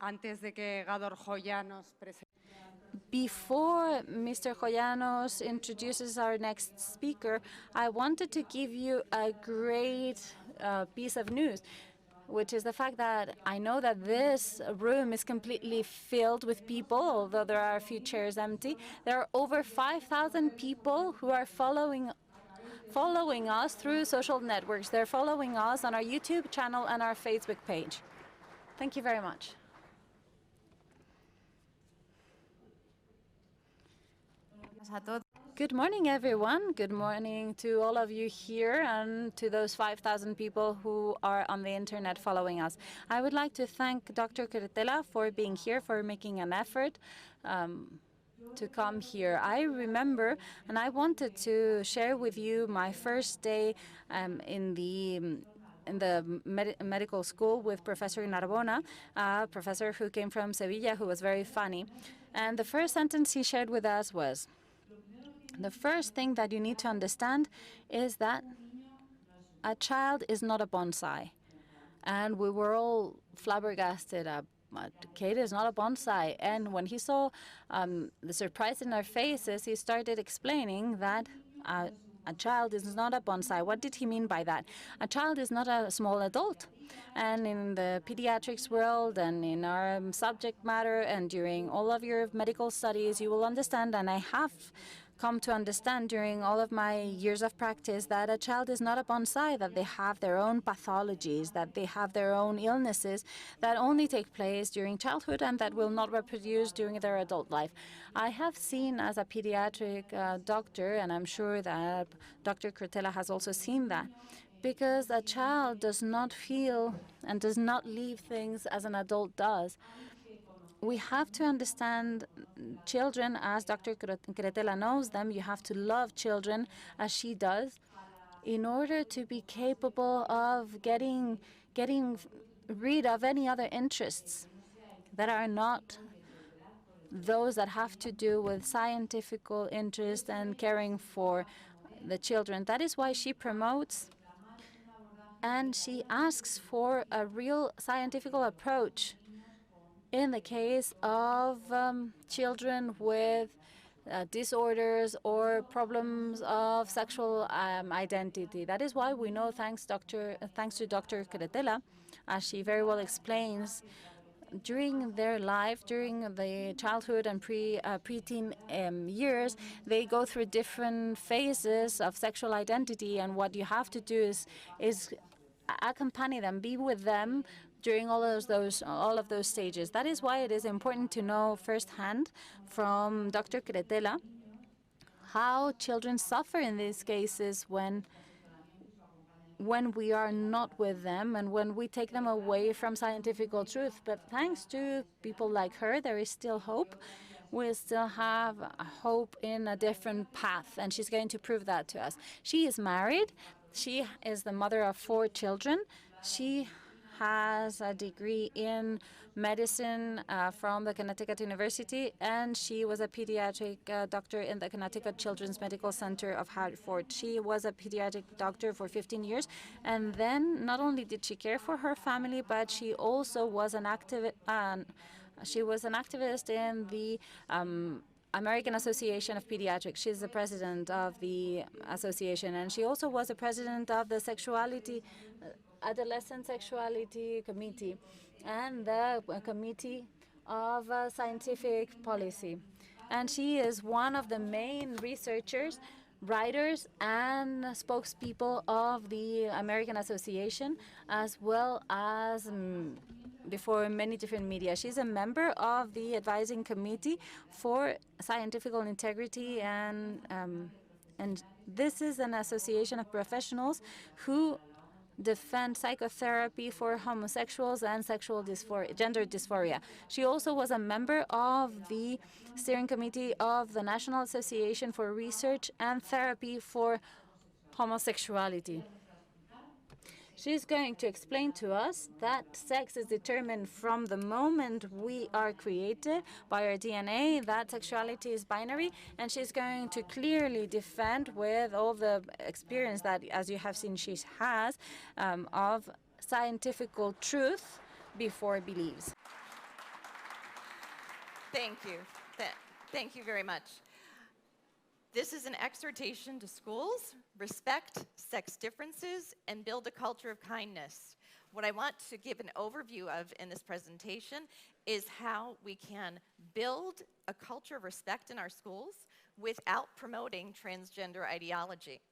Antes de que Gador Joya nos presente. Before Mr. Joyanos introduces our next speaker, I wanted to give you a great piece of news, which is the fact that I know that this room is completely filled with people, although there are a few chairs empty. There are over 5,000 people who are following us through social networks. They're following us on our YouTube channel and our Facebook page. Thank you very much. Good morning, everyone. Good morning to all of you here and to those 5,000 people who are on the internet following us. I would like to thank Dr. Cretella for being here, for making an effort to come here. I remember, and I wanted to share with you my first day in the medical school with Professor Narbona, a professor who came from Sevilla, who was very funny. And the first sentence he shared with us was, the first thing that you need to understand is that a child is not a bonsai. And we were all flabbergasted. A kid is not a bonsai. And when he saw the surprise in our faces, he started explaining that a child is not a bonsai. What did he mean by that? A child is not a small adult. And in the pediatrics world and in our subject matter and during all of your medical studies, you will understand, and I have come to understand during all of my years of practice, that a child is not a bonsai, that they have their own pathologies, that they have their own illnesses that only take place during childhood and that will not reproduce during their adult life. I have seen as a pediatric doctor, and I'm sure that Dr. Cretella has also seen that, because a child does not feel and does not leave things as an adult does. We have to understand children as Dr. Cretella knows them. You have to love children as she does in order to be capable of getting rid of any other interests that are not those that have to do with scientific interest and caring for the children. That is why she promotes and she asks for a real scientific approach in the case of children with disorders or problems of sexual identity. That is why we know, thanks to Dr. Cretella, as she very well explains, during their life, during the childhood and preteen years, they go through different phases of sexual identity, and what you have to do is accompany them, be with them during all of those stages. That is why it is important to know firsthand from Dr. Cretella how children suffer in these cases when we are not with them and when we take them away from scientific truth. But thanks to people like her, there is still hope. We still have a hope in a different path, and she's going to prove that to us. She is married. She is the mother of 4 children. She has a degree in medicine from the Connecticut University, and she was a pediatric doctor in the Connecticut Children's Medical Center of Hartford. She was a pediatric doctor for 15 years, and then not only did she care for her family, but she also was an activist in the American Association of Pediatrics. She's the president of the association, and she also was the president of the Adolescent Sexuality Committee and the Committee of Scientific Policy. And she is one of the main researchers, writers, and spokespeople of the American Association, as well as before many different media. She's a member of the advising committee for scientific integrity, and this is an association of professionals who defend psychotherapy for homosexuals and gender dysphoria. She also was a member of the steering committee of the National Association for Research and Therapy for Homosexuality. She's going to explain to us that sex is determined from the moment we are created by our DNA, that sexuality is binary, and she's going to clearly defend, with all the experience that, as you have seen, she has, of scientific truth before beliefs. Thank you. Thank you very much. This is an exhortation to schools: respect sex differences and build a culture of kindness. What I want to give an overview of in this presentation is how we can build a culture of respect in our schools without promoting transgender ideology.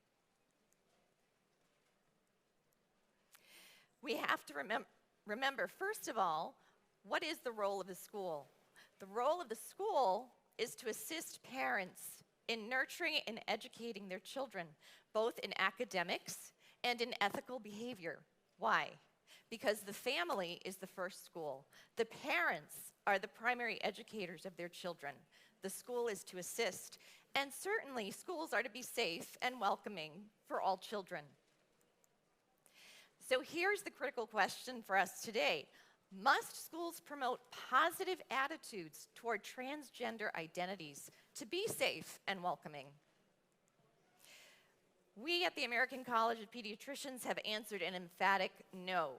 We have to remember, first of all, what is the role of the school? The role of the school is to assist parents in nurturing and educating their children, both in academics and in ethical behavior. Why? Because the family is the first school. The parents are the primary educators of their children. The school is to assist. And certainly, schools are to be safe and welcoming for all children. So here's the critical question for us today. Must schools promote positive attitudes toward transgender identities to be safe and welcoming? We at the American College of Pediatricians have answered an emphatic no.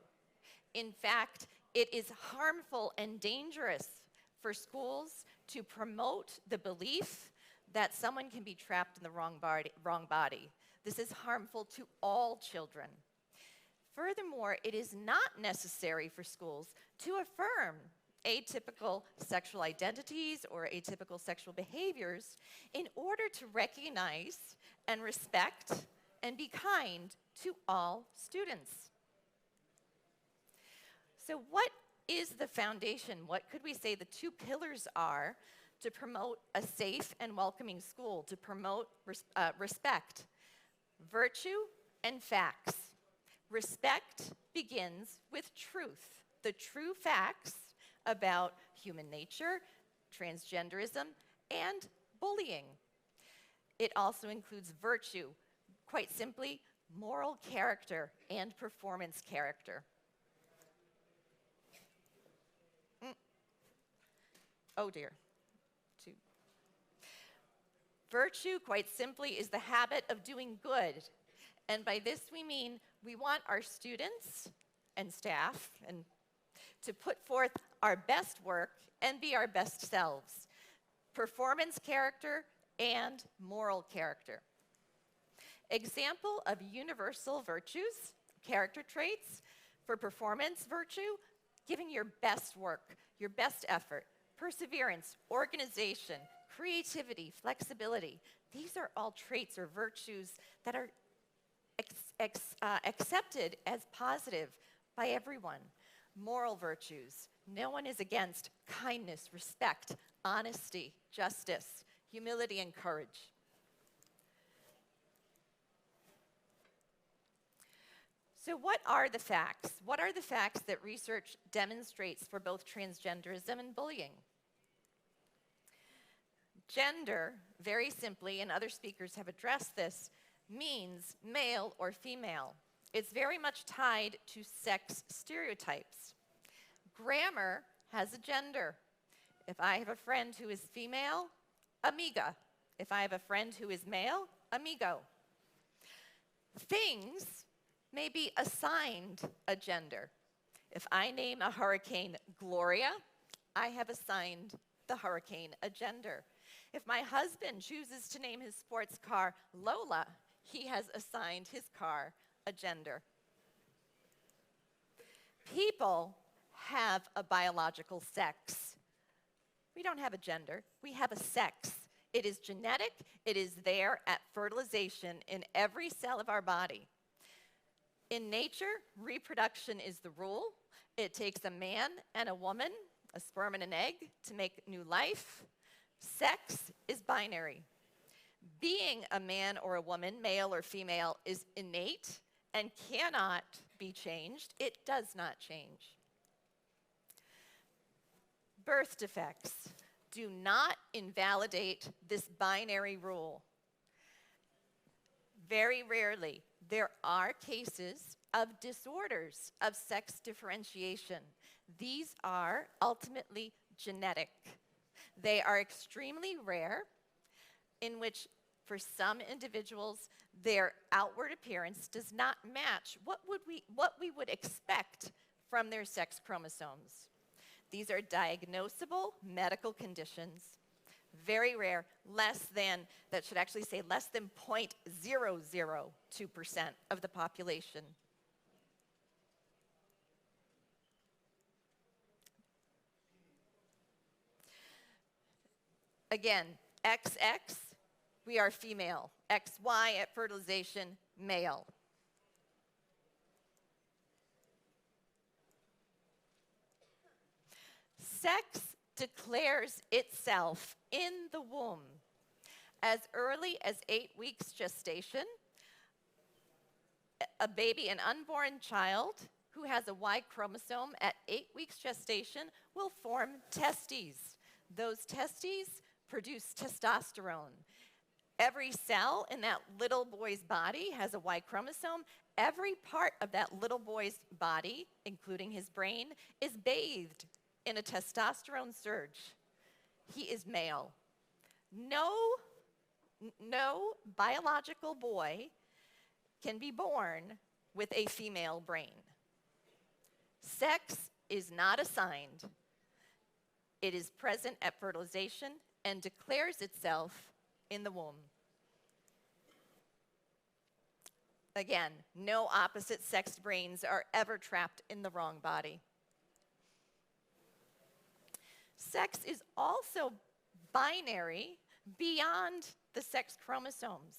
In fact, it is harmful and dangerous for schools to promote the belief that someone can be trapped in the wrong body. This is harmful to all children. Furthermore, it is not necessary for schools to affirm atypical sexual identities or atypical sexual behaviors in order to recognize and respect and be kind to all students. So what is the foundation? What could we say the two pillars are to promote a safe and welcoming school, to promote respect? Virtue and facts. Respect begins with truth, the true facts about human nature, transgenderism, and bullying. It also includes virtue, quite simply, moral character and performance character. Oh dear. Two. Virtue, quite simply, is the habit of doing good. And by this we mean we want our students and staff to put forth our best work and be our best selves. Performance character and moral character. Example of universal virtues, character traits. For performance virtue, giving your best work, your best effort. Perseverance, organization, creativity, flexibility. These are all traits or virtues that are accepted as positive by everyone. Moral virtues. No one is against kindness, respect, honesty, justice, humility, and courage. So what are the facts? What are the facts that research demonstrates for both transgenderism and bullying? Gender, very simply, and other speakers have addressed this, means male or female. It's very much tied to sex stereotypes. Grammar has a gender. If I have a friend who is female, amiga. If I have a friend who is male, amigo. Things may be assigned a gender. If I name a hurricane Gloria, I have assigned the hurricane a gender. If my husband chooses to name his sports car Lola, he has assigned his car a gender. People have a biological sex. We don't have a gender, we have a sex. It is genetic, it is there at fertilization in every cell of our body. In nature, reproduction is the rule. It takes a man and a woman, a sperm and an egg, to make new life. Sex is binary. Being a man or a woman, male or female, is innate and cannot be changed. It does not change. Birth defects do not invalidate this binary rule. Very rarely, there are cases of disorders of sex differentiation. These are ultimately genetic. They are extremely rare, in which for some individuals, their outward appearance does not match what we would expect from their sex chromosomes. These are diagnosable medical conditions. Very rare, that should actually say less than 0.002% of the population. Again, XX, we are female. XY at fertilization, male. Sex declares itself in the womb as early as 8 weeks gestation. A baby, an unborn child who has a Y chromosome at 8 weeks gestation will form testes. Those testes produce testosterone. Every cell in that little boy's body has a Y chromosome. Every part of that little boy's body, including his brain, is bathed in a testosterone surge. He is male. No biological boy can be born with a female brain. Sex is not assigned. It is present at fertilization and declares itself in the womb. Again, no opposite-sexed brains are ever trapped in the wrong body. Sex is also binary beyond the sex chromosomes.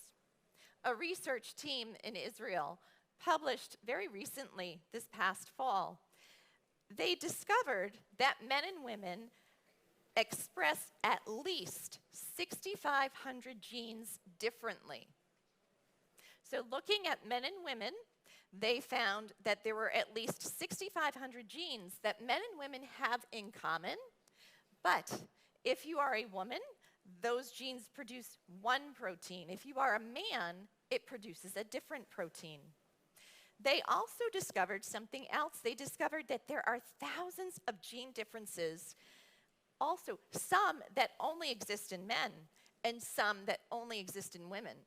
A research team in Israel published very recently, this past fall, they discovered that men and women express at least 6,500 genes differently. So looking at men and women, they found that there were at least 6,500 genes that men and women have in common, but if you are a woman, those genes produce one protein. If you are a man, it produces a different protein. They also discovered something else. They discovered that there are thousands of gene differences, also some that only exist in men and some that only exist in women.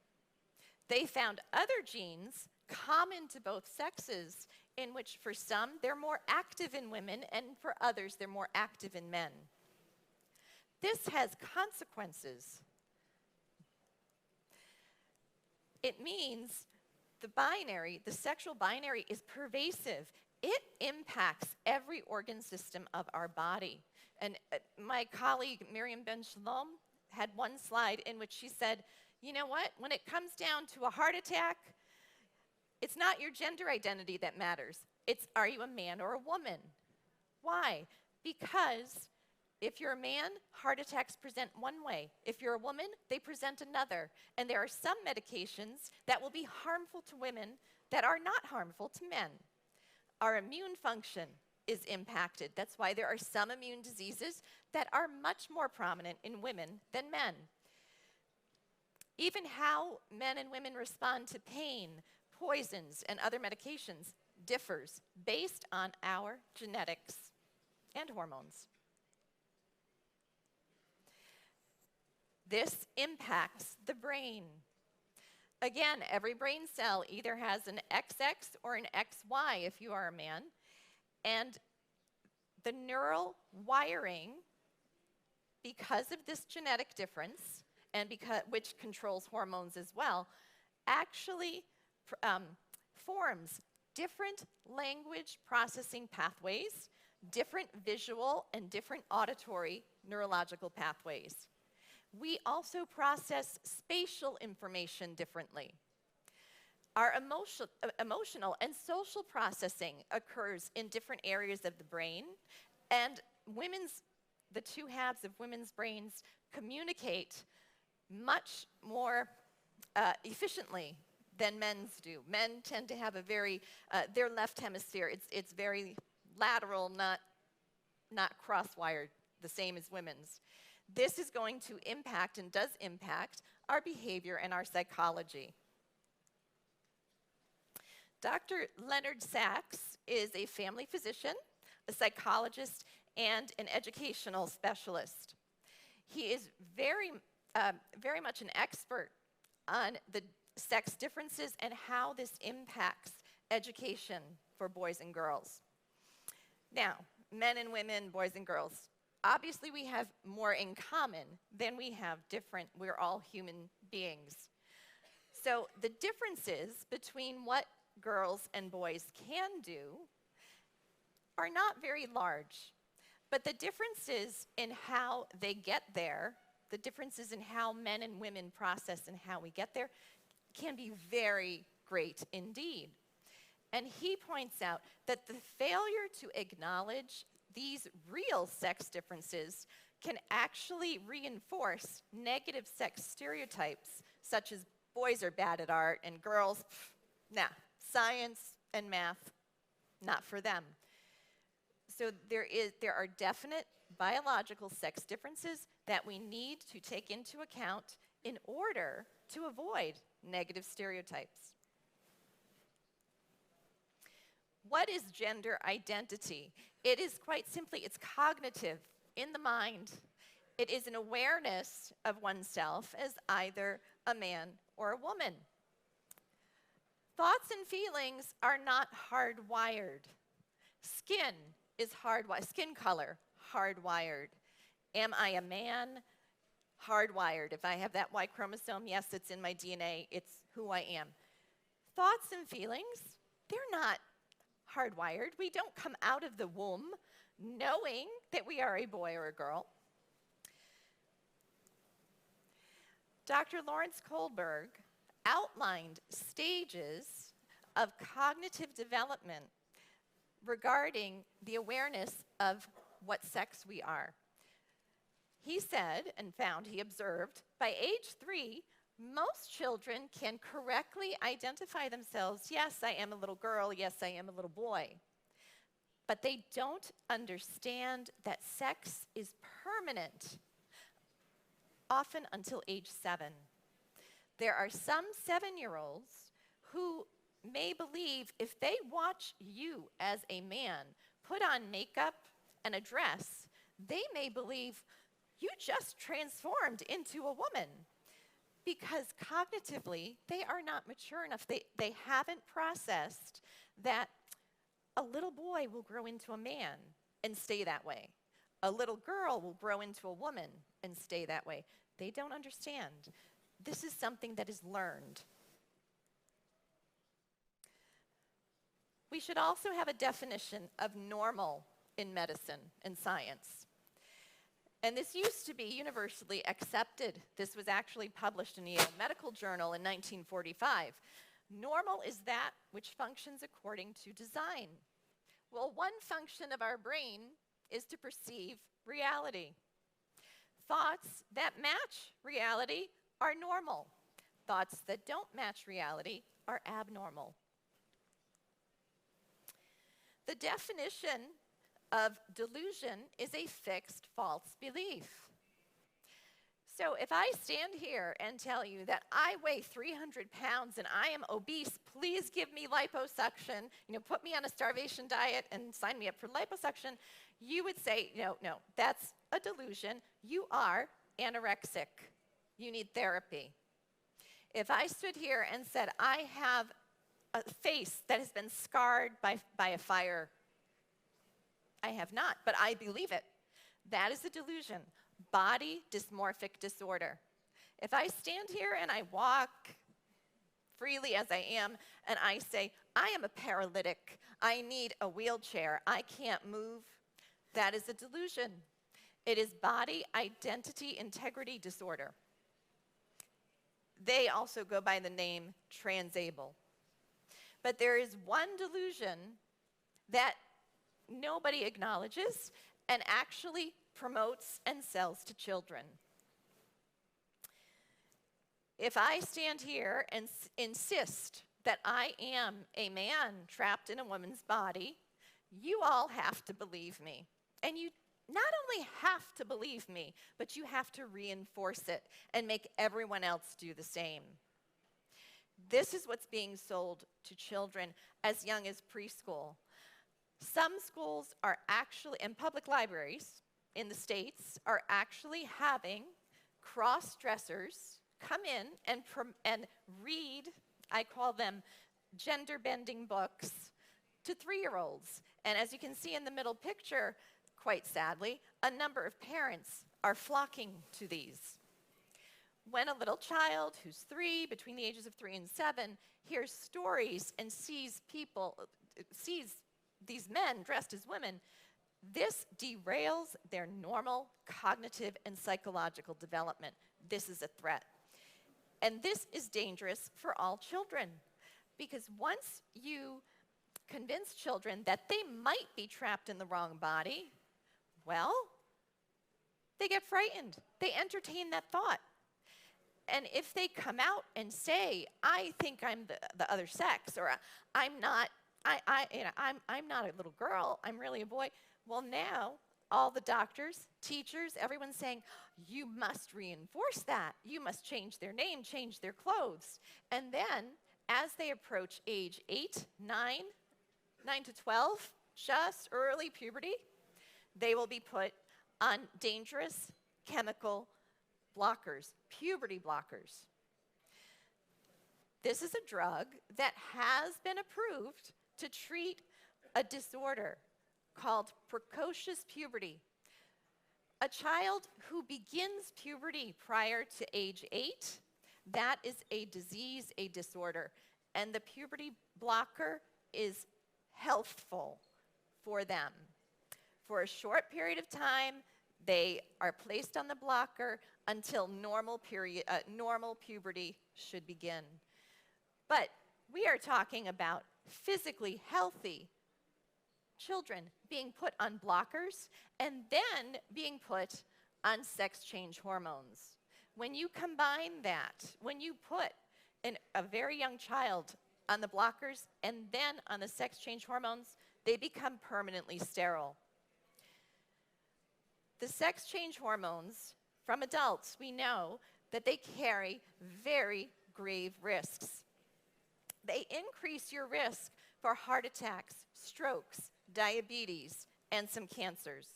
They found other genes common to both sexes in which for some they're more active in women and for others they're more active in men. This has consequences. It means the sexual binary is pervasive. It impacts every organ system of our body. And my colleague Miriam Ben Shalom had one slide in which she said, you know what, when it comes down to a heart attack, it's not your gender identity that matters. It's, are you a man or a woman? Why? Because if you're a man, heart attacks present one way. If you're a woman, they present another. And there are some medications that will be harmful to women that are not harmful to men. Our immune function is impacted. That's why there are some immune diseases that are much more prominent in women than men. Even how men and women respond to pain, poisons, and other medications differs based on our genetics and hormones. This impacts the brain. Again, every brain cell either has an XX or an XY if you are a man, and the neural wiring, because of this genetic difference, and which controls hormones as well, actually forms different language processing pathways, different visual and different auditory neurological pathways. We also process spatial information differently. Our emotional and social processing occurs in different areas of the brain, and the two halves of women's brains communicate much more efficiently than men's do. Men tend to have their left hemisphere, it's very lateral, not cross-wired, the same as women's. This is going to impact and does impact our behavior and our psychology. Dr. Leonard Sachs is a family physician, a psychologist, and an educational specialist. He is very much an expert on the sex differences and how this impacts education for boys and girls. Now, men and women, boys and girls. Obviously, we have more in common than we have different. We're all human beings. So the differences between what girls and boys can do are not very large. But the differences in how they get there, the differences in how men and women process and how we get there, can be very great indeed. And he points out that the failure to acknowledge these real sex differences can actually reinforce negative sex stereotypes, such as boys are bad at art and girls, nah, science and math, not for them. So there are definite biological sex differences that we need to take into account in order to avoid negative stereotypes. What is gender identity? It is quite simply, it's cognitive, in the mind. It is an awareness of oneself as either a man or a woman. Thoughts and feelings are not hardwired. Skin is hardwired, skin color, hardwired. Am I a man? Hardwired. If I have that Y chromosome, yes, it's in my DNA, it's who I am. Thoughts and feelings, they're not hardwired. We don't come out of the womb knowing that we are a boy or a girl. Dr. Lawrence Kohlberg outlined stages of cognitive development regarding the awareness of what sex we are. He said and found, he observed, by age 3, most children can correctly identify themselves. Yes, I am a little girl. Yes, I am a little boy. But they don't understand that sex is permanent, often until age 7. There are some 7-year-olds who may believe if they watch you as a man put on makeup and a dress, they may believe you just transformed into a woman, because cognitively they are not mature enough. They haven't processed that a little boy will grow into a man and stay that way. A little girl will grow into a woman and stay that way. They don't understand. This is something that is learned. We should also have a definition of normal in medicine and science. And this used to be universally accepted. This was actually published in the Yale Medical Journal in 1945. Normal is that which functions according to design. Well, one function of our brain is to perceive reality. Thoughts that match reality are normal. Thoughts that don't match reality are abnormal. The definition of delusion is a fixed false belief. So if I stand here and tell you that I weigh 300 pounds and I am obese, please give me liposuction, put me on a starvation diet and sign me up for liposuction, you would say, no, that's a delusion. You are anorexic. You need therapy. If I stood here and said, I have a face that has been scarred by a fire, I have not, but I believe it. That is a delusion. Body dysmorphic disorder. If I stand here and I walk freely as I am and I say, I am a paralytic, I need a wheelchair, I can't move, that is a delusion. It is body identity integrity disorder. They also go by the name transable. But there is one delusion that nobody acknowledges and actually promotes and sells to children. If I stand here and insist that I am a man trapped in a woman's body, you all have to believe me. And you not only have to believe me, but you have to reinforce it and make everyone else do the same. This is what's being sold to children as young as preschool. Some schools are actually, and public libraries in the States, are actually having cross-dressers come in and read, I call them gender-bending books, to 3-year-olds. And as you can see in the middle picture, quite sadly, a number of parents are flocking to these. When a little child who's 3, between the ages of 3 and 7, hears stories and sees these men dressed as women, this derails their normal cognitive and psychological development. This is a threat. And this is dangerous for all children, because once you convince children that they might be trapped in the wrong body, well, they get frightened. They entertain that thought. And if they come out and say, I think I'm the other sex, or I'm not a little girl, I'm really a boy, well, now all the doctors, teachers, everyone's saying, you must reinforce that. You must change their name, change their clothes. And then, as they approach age 8, 9 to 12, just early puberty, they will be put on dangerous chemical blockers, puberty blockers. This is a drug that has been approved to treat a disorder called precocious puberty. A child who begins puberty prior to age 8, that is a disease, a disorder, and the puberty blocker is healthful for them. For a short period of time, they are placed on the blocker until normal puberty should begin. But we are talking about physically healthy children being put on blockers and then being put on sex change hormones. When you combine that, when you put a very young child on the blockers and then on the sex change hormones, they become permanently sterile. The sex change hormones, from adults, we know that they carry very grave risks. They increase your risk for heart attacks, strokes, diabetes, and some cancers.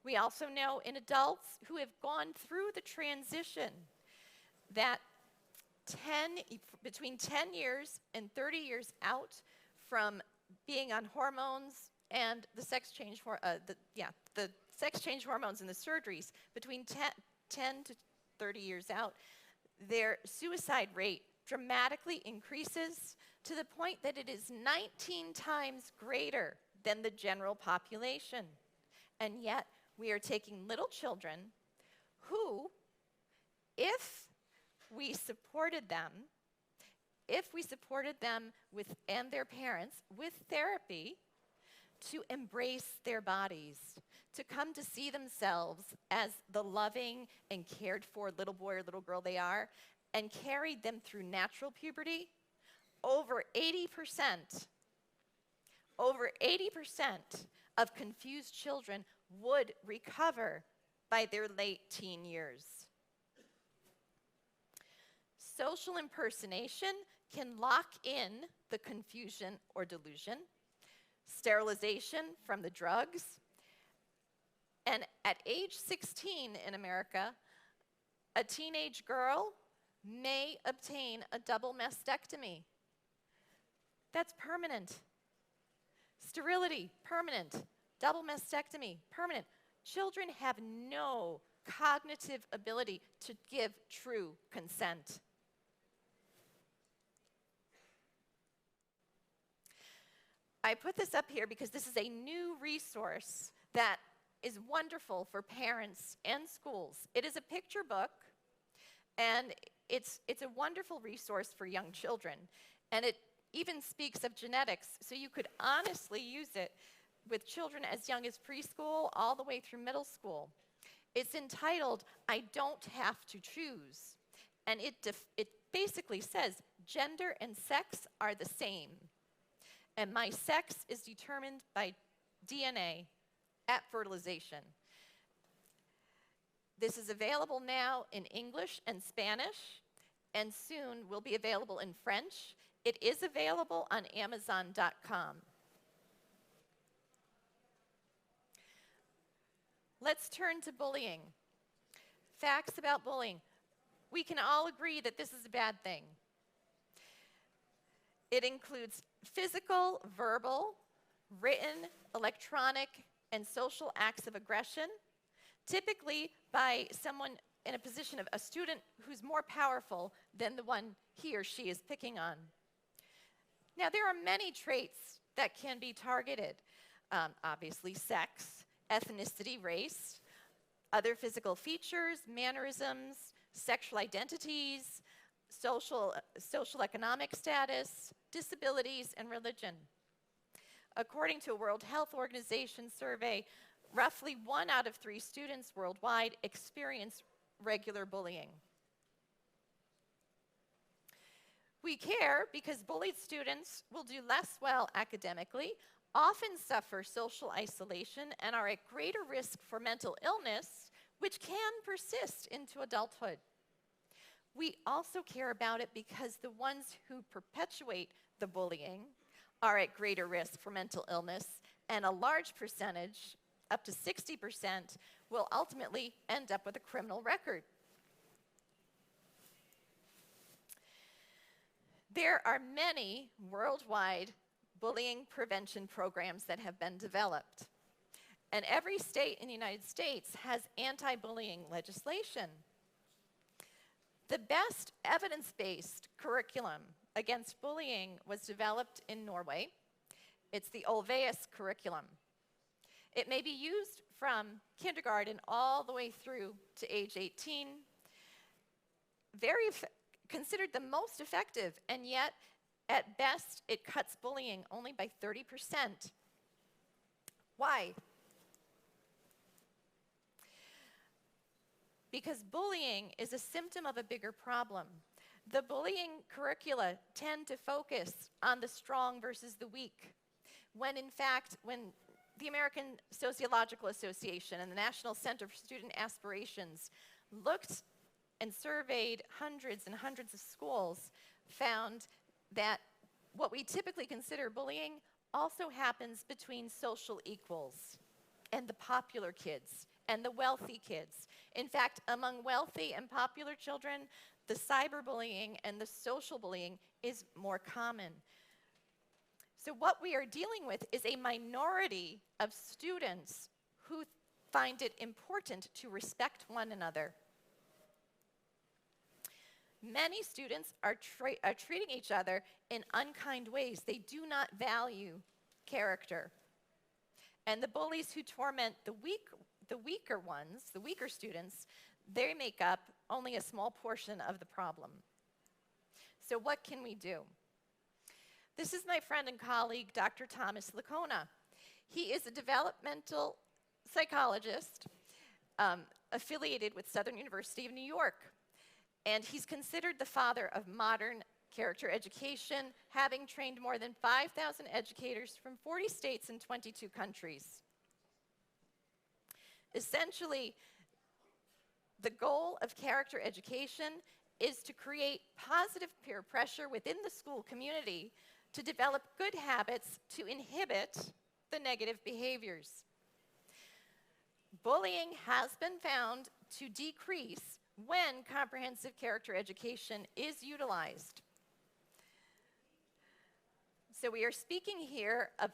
We also know in adults who have gone through the transition that between 10 years and 30 years out from being on hormones and the sex change hormones and the surgeries, between 10 to 30 years out, their suicide rate dramatically increases to the point that it is 19 times greater than the general population. And yet, we are taking little children who, if we supported them and their parents with therapy, to embrace their bodies, to come to see themselves as the loving and cared for little boy or little girl they are, and carried them through natural puberty, over 80% of confused children would recover by their late teen years. Social impersonation can lock in the confusion or delusion, sterilization from the drugs, and at age 16 in America, a teenage girl may obtain a double mastectomy. That's permanent. Sterility, permanent. Double mastectomy, permanent. Children have no cognitive ability to give true consent. I put this up here because this is a new resource that is wonderful for parents and schools. It is a picture book, and it's a wonderful resource for young children. And it even speaks of genetics, so you could honestly use it with children as young as preschool all the way through middle school. It's entitled, I Don't Have to Choose. And it basically says, gender and sex are the same. And my sex is determined by DNA at fertilization. This is available now in English and Spanish, and soon will be available in French. It is available on Amazon.com. Let's turn to bullying. Facts about bullying. We can all agree that this is a bad thing. It includes Physical, verbal, written, electronic, and social acts of aggression, typically by someone in a position of a student who's more powerful than the one he or she is picking on. Now, there are many traits that can be targeted. Obviously, sex, ethnicity, race, other physical features, mannerisms, sexual identities, social economic status, disabilities, and religion. According to a World Health Organization survey, roughly 1 out of 3 students worldwide experience regular bullying. We care because bullied students will do less well academically, often suffer social isolation, and are at greater risk for mental illness, which can persist into adulthood. We also care about it because the ones who perpetuate the bullying are at greater risk for mental illness, and a large percentage, up to 60%, will ultimately end up with a criminal record. There are many worldwide bullying prevention programs that have been developed. And every state in the United States has anti-bullying legislation. The best evidence-based curriculum against bullying was developed in Norway. It's the Olveus curriculum. It may be used from kindergarten all the way through to age 18. Considered the most effective, and yet, at best, it cuts bullying only by 30%. Why? Because bullying is a symptom of a bigger problem. The bullying curricula tend to focus on the strong versus the weak, when in fact, when the American Sociological Association and the National Center for Student Aspirations looked and surveyed hundreds and hundreds of schools, found that what we typically consider bullying also happens between social equals and the popular kids and the wealthy kids. In fact, among wealthy and popular children, the cyberbullying and the social bullying is more common. So what we are dealing with is a minority of students who find it important to respect one another. Many students are treating each other in unkind ways. They do not value character. And the bullies who torment the weaker ones, the weaker students, they make up only a small portion of the problem. So what can we do? This is my friend and colleague, Dr. Thomas Licona. He is a developmental psychologist affiliated with Southern University of New York. And he's considered the father of modern character education, having trained more than 5,000 educators from 40 states and 22 countries. Essentially, the goal of character education is to create positive peer pressure within the school community to develop good habits to inhibit the negative behaviors. Bullying has been found to decrease when comprehensive character education is utilized. So we are speaking here of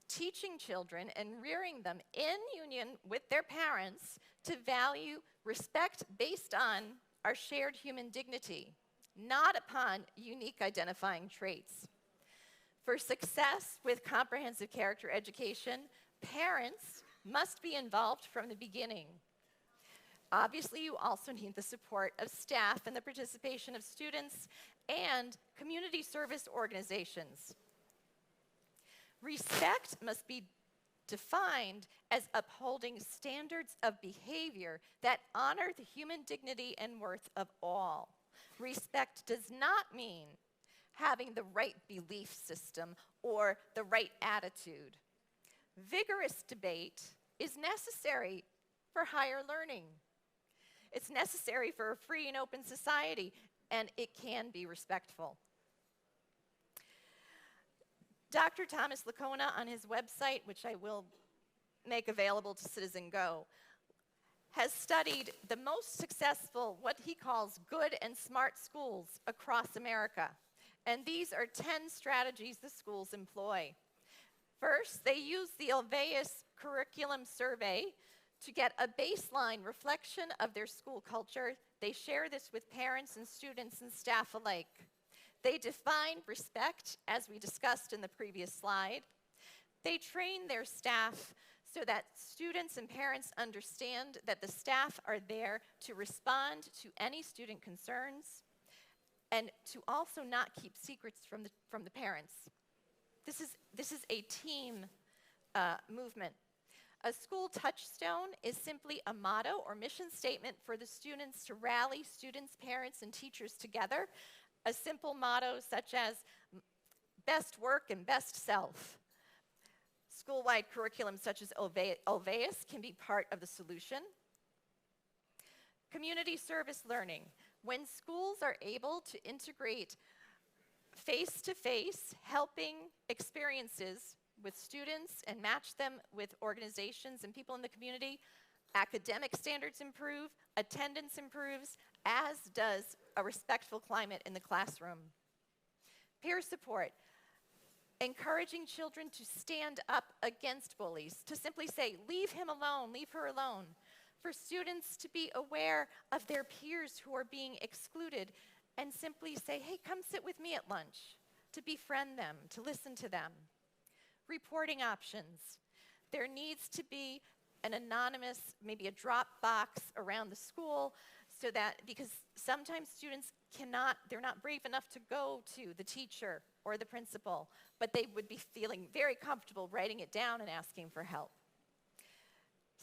teaching children and rearing them in union with their parents to value respect based on our shared human dignity, not upon unique identifying traits. For success with comprehensive character education, parents must be involved from the beginning. Obviously, you also need the support of staff and the participation of students and community service organizations. Respect must be defined as upholding standards of behavior that honor the human dignity and worth of all. Respect does not mean having the right belief system or the right attitude. Vigorous debate is necessary for higher learning. It's necessary for a free and open society, and it can be respectful. Dr. Thomas Licona, on his website, which I will make available to Citizen Go, has studied the most successful, what he calls good and smart schools across America. And these are 10 strategies the schools employ. First, they use the Alveus curriculum survey to get a baseline reflection of their school culture. They share this with parents and students and staff alike. They define respect, as we discussed in the previous slide. They train their staff so that students and parents understand that the staff are there to respond to any student concerns and to also not keep secrets from the parents. This is a team movement. A school touchstone is simply a motto or mission statement for the students to rally students, parents, and teachers together. A simple motto such as best work and best self. School-wide curriculum such as Alveus can be part of the solution. Community service learning. When schools are able to integrate face-to-face helping experiences with students and match them with organizations and people in the community, academic standards improve, attendance improves, as does a respectful climate in the classroom. Peer support. Encouraging children to stand up against bullies, to simply say, leave him alone, leave her alone. For students to be aware of their peers who are being excluded and simply say, hey, come sit with me at lunch, to befriend them, to listen to them. Reporting options. There needs to be an anonymous, maybe a drop box around the school so that, because sometimes students they're not brave enough to go to the teacher or the principal, but they would be feeling very comfortable writing it down and asking for help.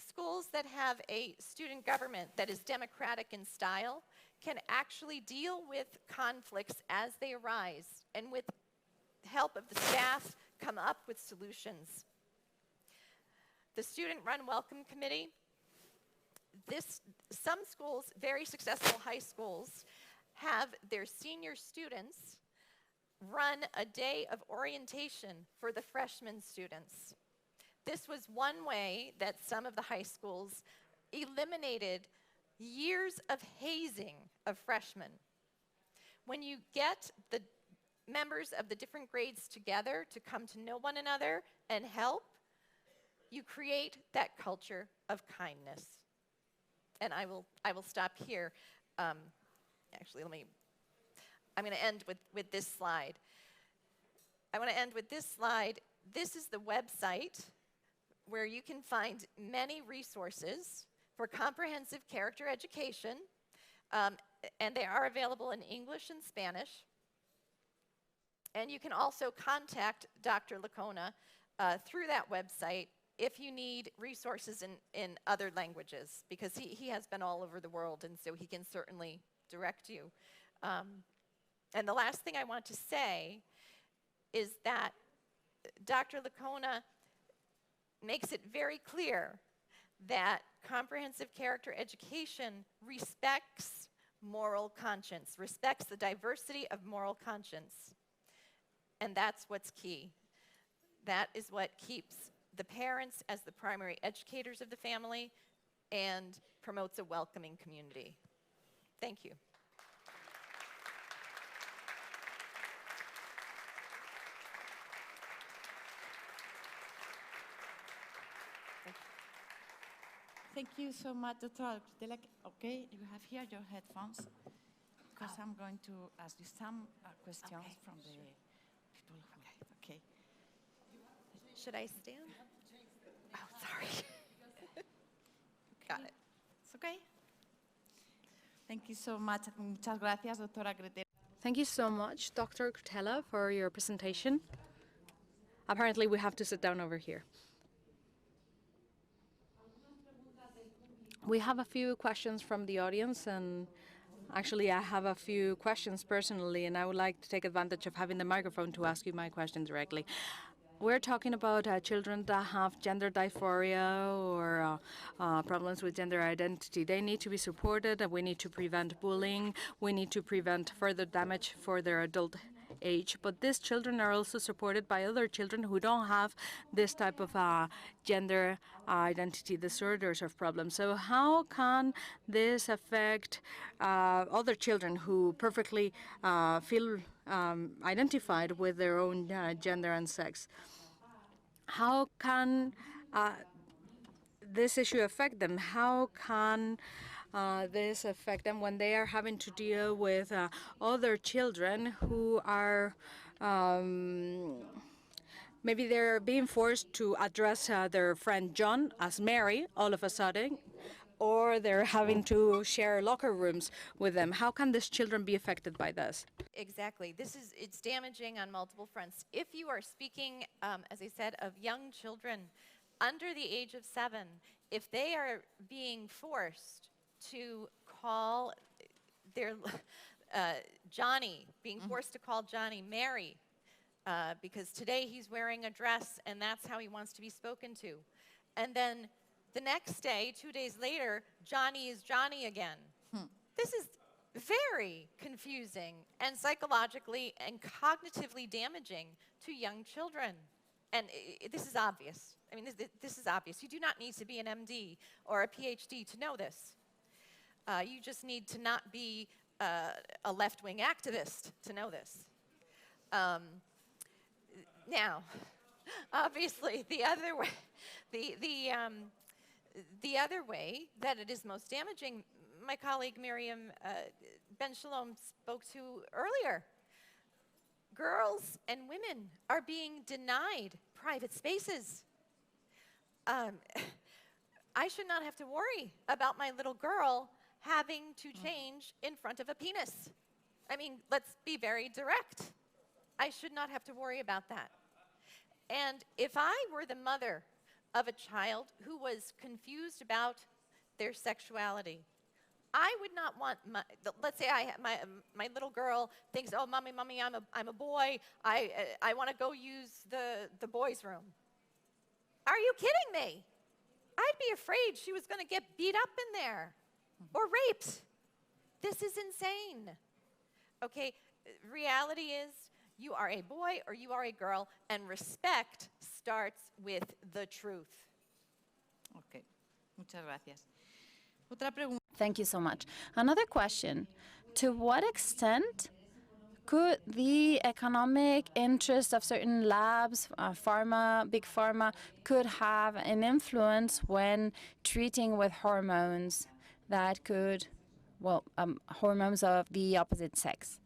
Schools that have a student government that is democratic in style can actually deal with conflicts as they arise and with help of the staff come up with solutions. The Student-Run Welcome Committee, some schools, very successful high schools, have their senior students run a day of orientation for the freshman students. This was one way that some of the high schools eliminated years of hazing of freshmen. When you get the members of the different grades together to come to know one another and help, you create that culture of kindness. And I will stop here. Actually, I'm going to end with this slide. I want to end with this slide. This is the website where you can find many resources for comprehensive character education, and they are available in English and Spanish. And you can also contact Dr. Licona through that website if you need resources in other languages, because he has been all over the world, and so he can certainly direct you. And the last thing I want to say is that Dr. Licona makes it very clear that comprehensive character education respects moral conscience, respects the diversity of moral conscience. And that's what's key. That is what keeps the parents as the primary educators of the family and promotes a welcoming community. Thank you. Thank you so much, Dr. Cretella. Okay, you have here your headphones, because I'm going to ask you some questions from the people who, okay. Should I stand? Oh, sorry. Got it. It's okay. Thank you so much. Muchas gracias, doctora Cretella. Thank you so much, Dr. Cretella, for your presentation. Apparently, we have to sit down over here. We have a few questions from the audience, and actually I have a few questions personally, and I would like to take advantage of having the microphone to ask you my question directly. We're talking about children that have gender dysphoria or problems with gender identity. They need to be supported, and we need to prevent bullying. We need to prevent further damage for their adult age. But these children are also supported by other children who don't have this type of gender identity disorders or problems. So how can this affect other children who perfectly feel identified with their own gender and sex. How can this issue affect them? How can this affect them when they are having to deal with other children who are maybe they're being forced to address their friend John as Mary all of a sudden, or they're having to share locker rooms with them? How can these children be affected by this? Exactly. It's damaging on multiple fronts. If you are speaking, as I said, of young children under the age of 7, if they are being forced to call their Johnny, being forced to call Johnny Mary, because today he's wearing a dress and that's how he wants to be spoken to. And then the next day, 2 days later, Johnny is Johnny again. This is very confusing and psychologically and cognitively damaging to young children. And this is obvious. I mean, this is obvious. You do not need to be an MD or a PhD to know this. You just need to not be a left-wing activist to know this. Now, obviously, the other way, the other way that it is most damaging, my colleague Miriam Ben Shalom spoke to earlier. Girls and women are being denied private spaces. I should not have to worry about my little girl having to change in front of a penis. I mean, let's be very direct. I should not have to worry about that. And if I were the mother of a child who was confused about their sexuality, I would not want let's say my little girl thinks, oh, mommy, I'm a boy. I want to go use the boys' room. Are you kidding me? I'd be afraid she was going to get beat up in there or raped. This is insane. Okay, reality is you are a boy or you are a girl, and respect starts with the truth. Okay, muchas gracias. Otra pregunta. Thank you so much. Another question. To what extent could the economic interest of certain labs, big pharma, could have an influence when treating with hormones that could, hormones of the opposite sex?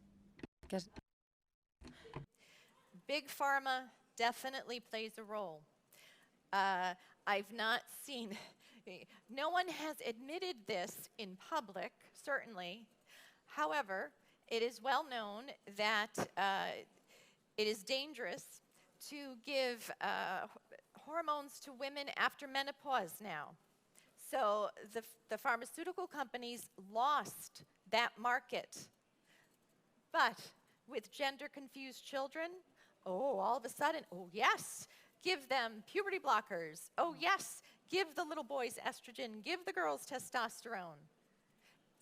Big pharma definitely plays a role. I've not seen, no one has admitted this in public, certainly. However, it is well known that it is dangerous to give hormones to women after menopause now. So the pharmaceutical companies lost that market. But with gender-confused children, all of a sudden, yes, give them puberty blockers. Yes, give the little boys estrogen, give the girls testosterone.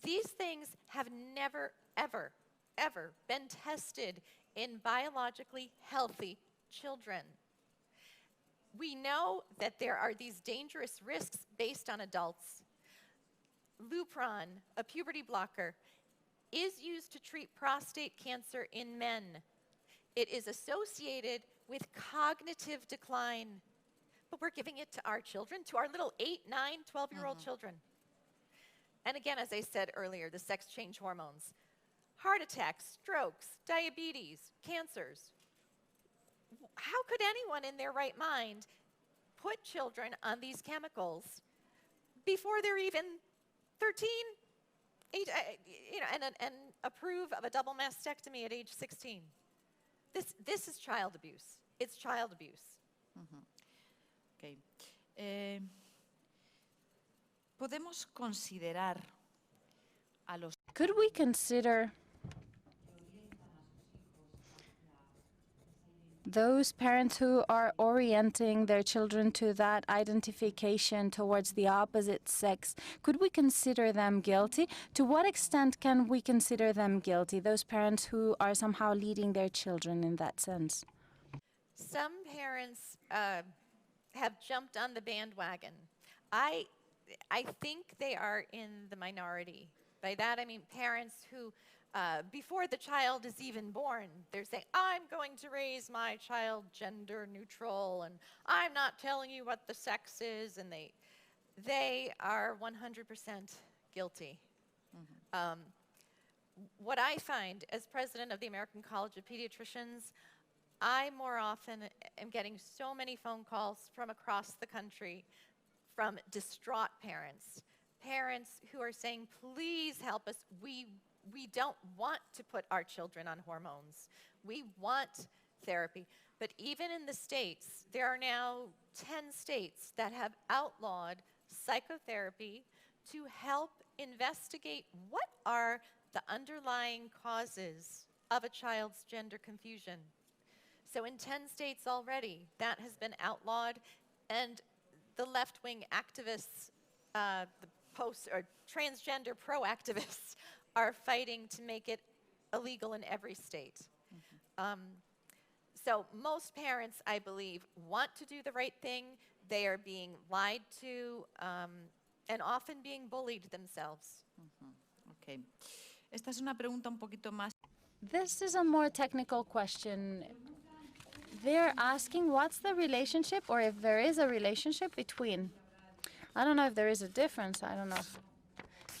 These things have never, ever, ever been tested in biologically healthy children. We know that there are these dangerous risks based on adults. Lupron, a puberty blocker, is used to treat prostate cancer in men. It is associated with cognitive decline. But we're giving it to our children, to our little 8, 9, 12-year-old children. And again, as I said earlier, the sex change hormones. Heart attacks, strokes, diabetes, cancers. How could anyone in their right mind put children on these chemicals before they're even 13, and approve of a double mastectomy at age 16? This is child abuse. It's child abuse. Okay. Podemos considerar a los. Could we consider those parents who are orienting their children to that identification towards the opposite sex, could we consider them guilty? To what extent can we consider them guilty, those parents who are somehow leading their children in that sense? Some parents have jumped on the bandwagon. I think they are in the minority. By that I mean parents who before the child is even born, they're saying, I'm going to raise my child gender neutral, and I'm not telling you what the sex is, and they are 100% guilty. What I find as president of the American College of Pediatricians, I more often am getting so many phone calls from across the country from distraught parents, parents who are saying, please help us. We don't want to put our children on hormones. We want therapy. But even in the states, there are now 10 states that have outlawed psychotherapy to help investigate what are the underlying causes of a child's gender confusion. So in 10 states already, that has been outlawed, and the left-wing activists, the transgender pro-activists, are fighting to make it illegal in every state. So most parents, I believe, want to do the right thing. They are being lied to and often being bullied themselves. Okay. Esta es una pregunta un poquito más. This is a more technical question. They're asking what's the relationship, or if there is a relationship between. I don't know if there is a difference. I don't know.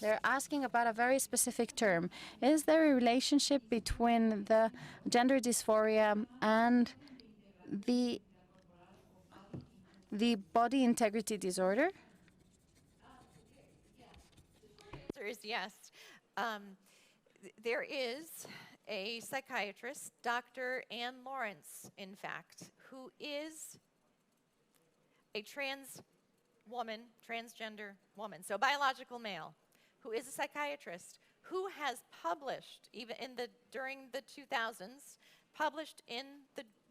They're asking about a very specific term. Is there a relationship between the gender dysphoria and the body integrity disorder? The answer is yes. There is a psychiatrist, Dr. Ann Lawrence, in fact, who is a transgender woman, so biological male, who is a psychiatrist, who has published, even during the 2000s, published in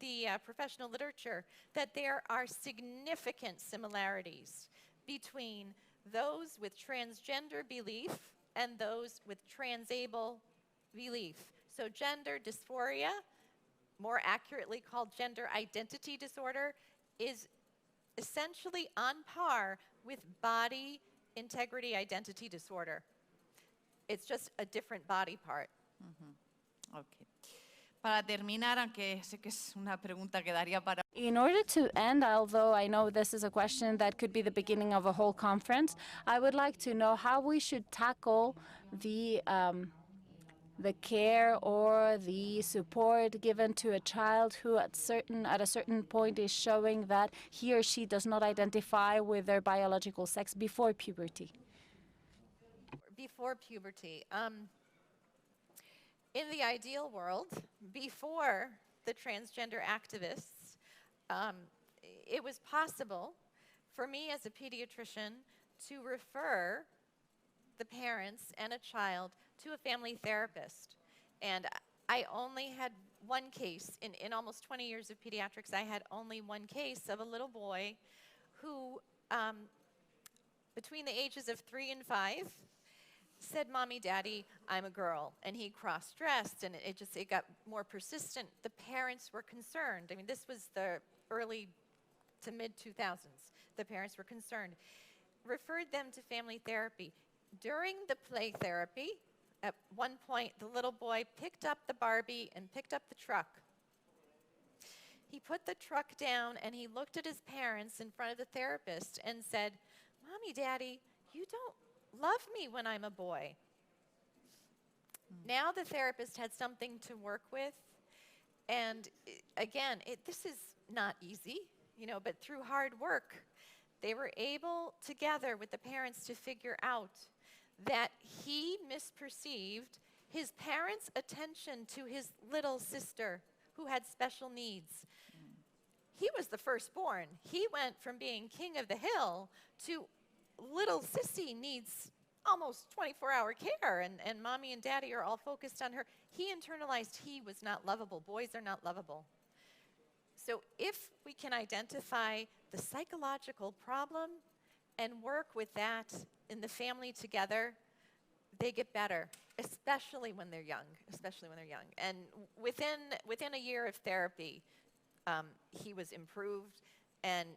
the professional literature that there are significant similarities between those with transgender belief and those with transable belief. So gender dysphoria, more accurately called gender identity disorder, is essentially on par with body integrity identity disorder. It's just a different body part. Okay. Para terminar, aunque sé que es una pregunta que daría para... In order to end, although I know this is a question that could be the beginning of a whole conference, I would like to know how we should tackle the care or the support given to a child who at a certain point is showing that he or she does not identify with their biological sex before puberty. Before puberty. In the ideal world, before the transgender activists, it was possible for me as a pediatrician to refer the parents and a child to a family therapist. And I only had one case, in almost 20 years of pediatrics, I had only one case of a little boy who, between the ages of 3 and 5, said, Mommy, Daddy, I'm a girl. And he cross-dressed, and it got more persistent. The parents were concerned. I mean, this was the early to mid-2000s. The parents were concerned. Referred them to family therapy. During the play therapy, at one point, the little boy picked up the Barbie and picked up the truck. He put the truck down, and he looked at his parents in front of the therapist and said, Mommy, Daddy, you don't love me when I'm a boy. Now the therapist had something to work with, and again, this is not easy, but through hard work, they were able together with the parents to figure out that he misperceived his parents' attention to his little sister who had special needs. He was the firstborn. He went from being king of the hill to little sissy needs almost 24-hour care, and Mommy and Daddy are all focused on her. He internalized he was not lovable. Boys are not lovable. So if we can identify the psychological problem and work with that in the family together, they get better, especially when they're young, And within a year of therapy, he was improved and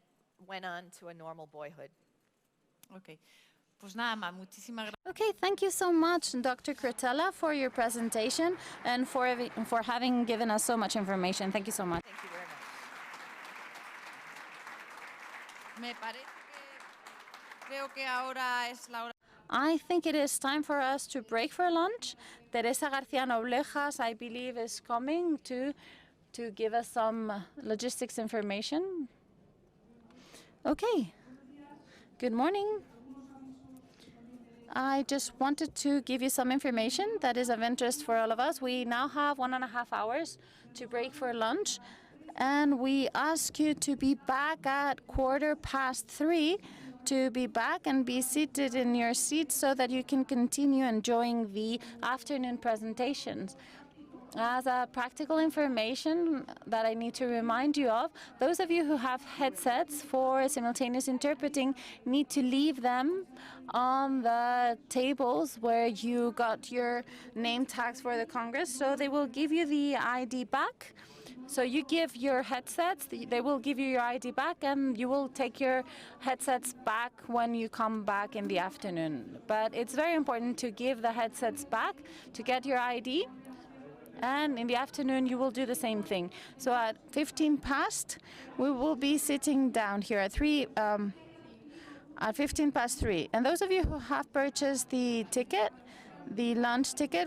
went on to a normal boyhood. Okay. Pues nada más, muchísimas gracias. Okay, thank you so much, Dr. Cretella, for your presentation and for having given us so much information. Thank you so much. Thank you very much. Me parece que creo que ahora es la hora. I think it is time for us to break for lunch. Teresa García Noblejas, I believe, is coming to give us some logistics information. Okay. Good morning. I just wanted to give you some information that is of interest for all of us. We now have 1.5 hours to break for lunch, and we ask you to be back at 3:15 to be back and be seated in your seats so that you can continue enjoying the afternoon presentations. As a practical information that I need to remind you of, those of you who have headsets for simultaneous interpreting need to leave them on the tables where you got your name tags for the Congress, so they will give you the ID back. So you give your headsets, they will give you your ID back, and you will take your headsets back when you come back in the afternoon. But it's very important to give the headsets back to get your ID. And in the afternoon, you will do the same thing. So at 15 past, we will be sitting down here at 15 past 3. And those of you who have purchased the ticket, the lunch ticket,